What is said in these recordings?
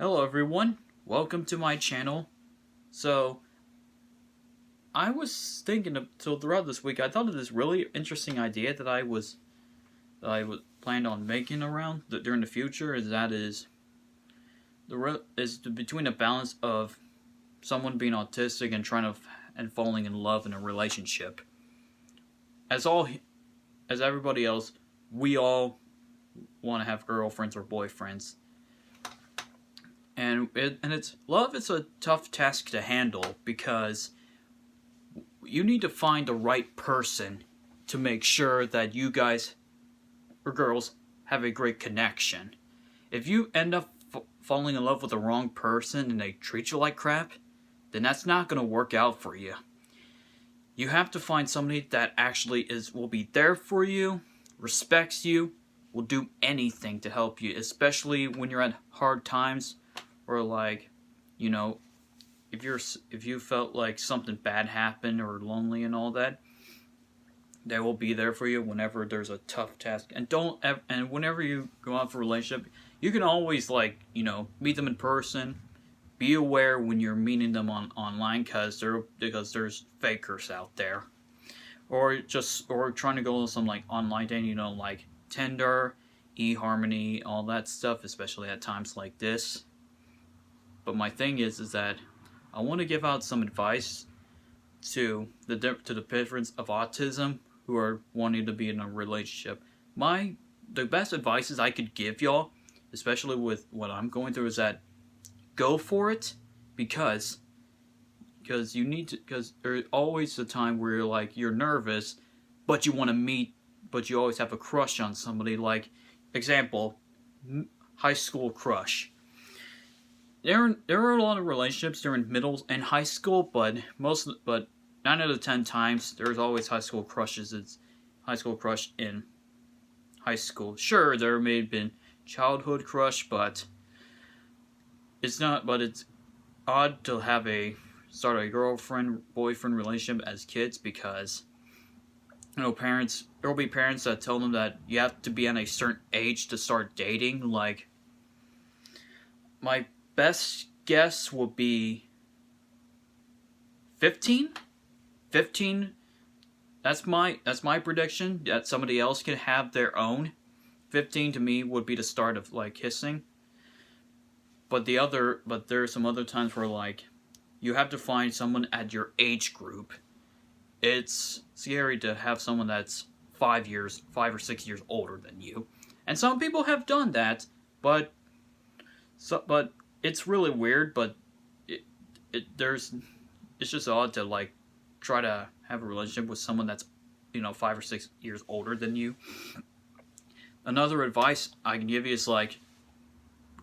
Hello everyone, welcome to my channel. So, I was thinking throughout this week, I thought of this really interesting idea that I was planned on making during the future. Between a balance of someone being autistic and and falling in love in a relationship. As everybody else, we all want to have girlfriends or boyfriends. And love is a tough task to handle because you need to find the right person to make sure that you guys or girls have a great connection. If you end up falling in love with the wrong person and they treat you like crap, then that's not going to work out for you. You have to find somebody that actually will be there for you, respects you, will do anything to help you, especially when you're at hard times. Or if you felt like something bad happened or lonely and all that, they will be there for you whenever there's a tough task. And whenever you go out for a relationship, you can always meet them in person. Be aware when you're meeting them online because there's fakers out there, or trying to go on some online dating, like Tinder, eHarmony, all that stuff, especially at times like this. But my thing is that I want to give out some advice to the parents of autism who are wanting to be in a relationship. The best advices I could give y'all, especially with what I'm going through, is that go for it because there's always a time where you're nervous, but you want to meet, but you always have a crush on somebody. Like example, high school crush. There are a lot of relationships during middle and high school, but 9 out of 10 times there's always high school crushes. It's high school crush in high school. Sure, there may have been childhood crush, but it's odd to start a girlfriend-boyfriend relationship as kids because there will be parents that tell them that you have to be at a certain age to start dating. Like my best guess would be 15. 15. That's my prediction. That somebody else can have their own. 15 to me would be the start of kissing. But there are some other times where you have to find someone at your age group. It's scary to have someone that's 5 or 6 years older than you. And some people have done that, but it's really weird, but it's just odd to try to have a relationship with someone that's 5 or 6 years older than you. Another advice I can give you is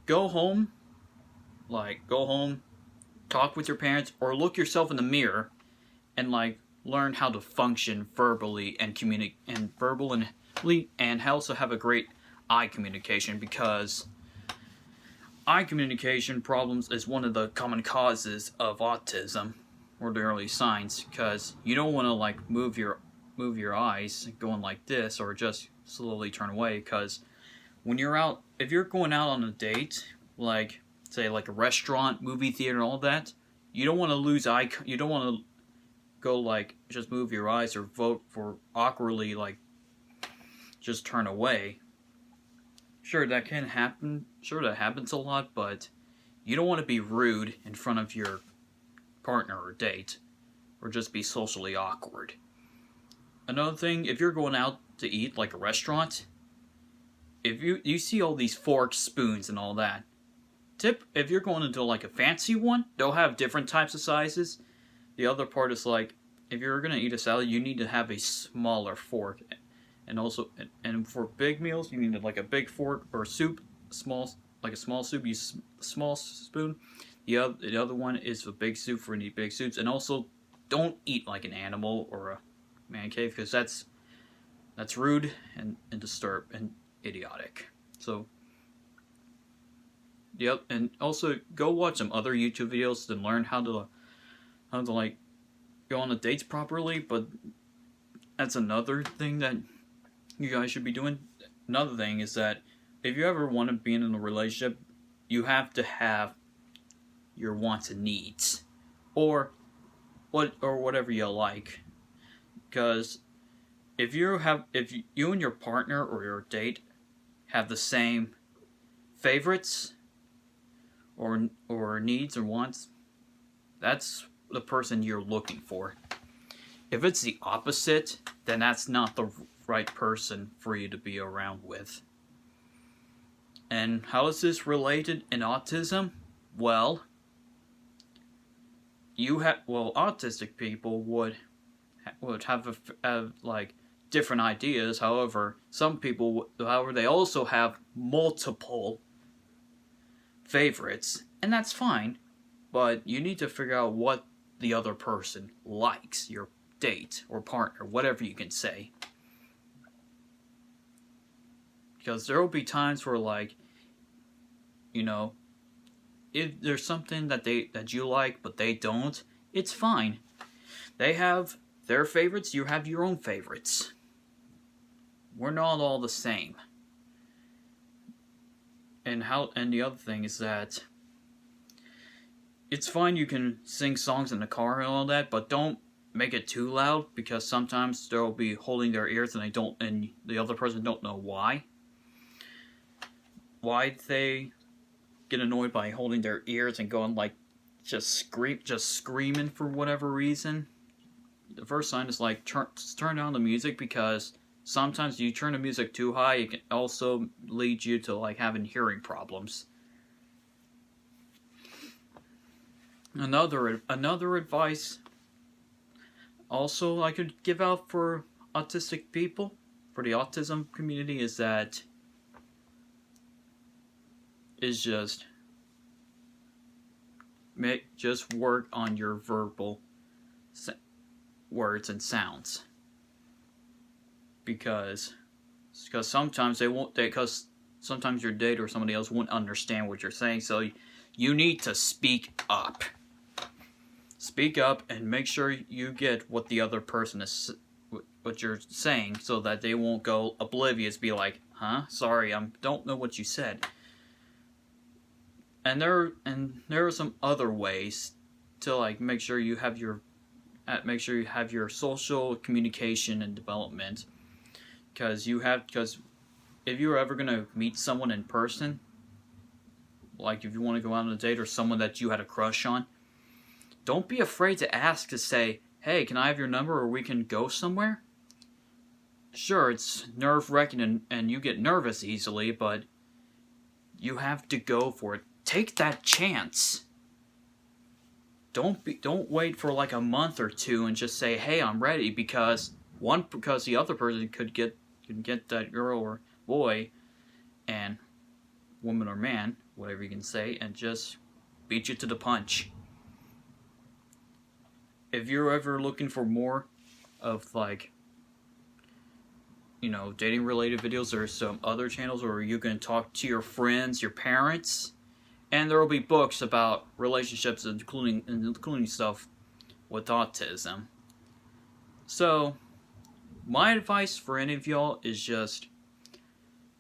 go home, talk with your parents, or look yourself in the mirror and learn how to function verbally and communicate and also have a great eye communication, because eye communication problems is one of the common causes of autism, or the early signs, because you don't want to move your eyes going like this or just slowly turn away, because if you're going out on a date, say a restaurant, movie theater, and all that, you don't want to you don't want to go just move your eyes or vote for awkwardly just turn away. Sure, that can happen. Sure, that happens a lot, but you don't want to be rude in front of your partner or date, or just be socially awkward. Another thing, if you're going out to eat, like a restaurant, if you see all these forks, spoons, and all that, if you're going into a fancy one, they'll have different types of sizes. The other part is if you're going to eat a salad, you need to have a smaller fork. And for big meals, you need a big fork, or soup, a small soup, use a small spoon. The other one is a big soup for any big soups. And also, don't eat like an animal or a man cave, because that's rude and disturbed and idiotic. So, yep, and also go watch some other YouTube videos to learn how to go on the dates properly. But that's another thing that you guys should be doing. Another thing is that if you ever want to be in a relationship, you have to have your wants and needs, or whatever you like. Because if you and your partner or your date have the same favorites or needs or wants, that's the person you're looking for. If it's the opposite, then that's not the right person for you to be around with. And how is this related in autism? Well, autistic people would have like different ideas. However, they also have multiple favorites, and that's fine. But you need to figure out what the other person likes, your date or partner, whatever you can say. Because there will be times where, like, you know, if there's something that you like but they don't, it's fine. They have their favorites, you have your own favorites. We're not all the same. And the other thing is that it's fine you can sing songs in the car and all that, but don't make it too loud, because sometimes they'll be holding their ears and the other person don't know why. Why they get annoyed by holding their ears and going like just screaming for whatever reason. The first sign is like turn down the music, because sometimes you turn the music too high, it can also lead you to like having hearing problems. Another advice also I could give out for autistic people, for the autism community, is just work on your verbal words and sounds, because sometimes sometimes your date or somebody else won't understand what you're saying, so you need to speak up. Speak up and make sure you get what the other person is, what you're saying, so that they won't go oblivious, be like, huh? Sorry, I don't know what you said. And there are some other ways to like make sure you have your social communication and development, because if you're ever gonna meet someone in person, like if you want to go out on a date or someone that you had a crush on, don't be afraid to ask, to say, hey, can I have your number or we can go somewhere? Sure, it's nerve-wracking and you get nervous easily, but you have to go for it. Take that chance. Don't wait for like a month or two and just say, hey, I'm ready, because the other person could get that girl or boy, and woman or man, whatever you can say, and just beat you to the punch. If you're ever looking for more of like, dating related videos, there's some other channels where you can talk to your friends, your parents, and there will be books about relationships, including stuff with autism. So, my advice for any of y'all is just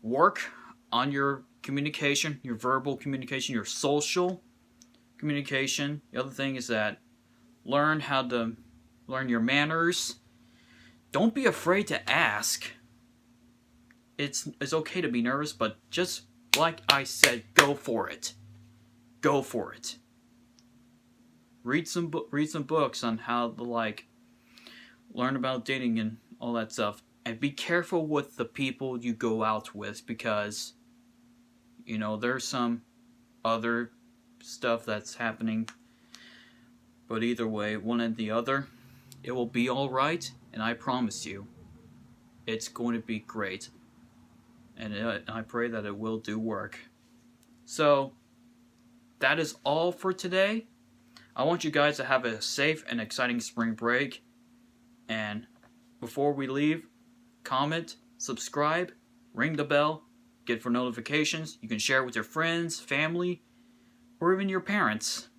work on your communication, your verbal communication, your social communication. The other thing is that learn your manners. Don't be afraid to ask. It's okay to be nervous, but just like I said, go for it. Go for it. Read some books on how to learn about dating and all that stuff, and be careful with the people you go out with, because there's some other stuff that's happening. But either way, one and the other, it will be all right, and I promise you, it's going to be great. And I pray that it will do work. So, that is all for today. I want you guys to have a safe and exciting spring break. And before we leave, comment, subscribe, ring the bell, get for notifications. You can share it with your friends, family, or even your parents.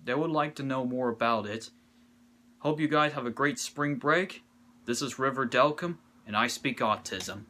They would like to know more about it. Hope you guys have a great spring break. This is River Delcom, and I speak autism.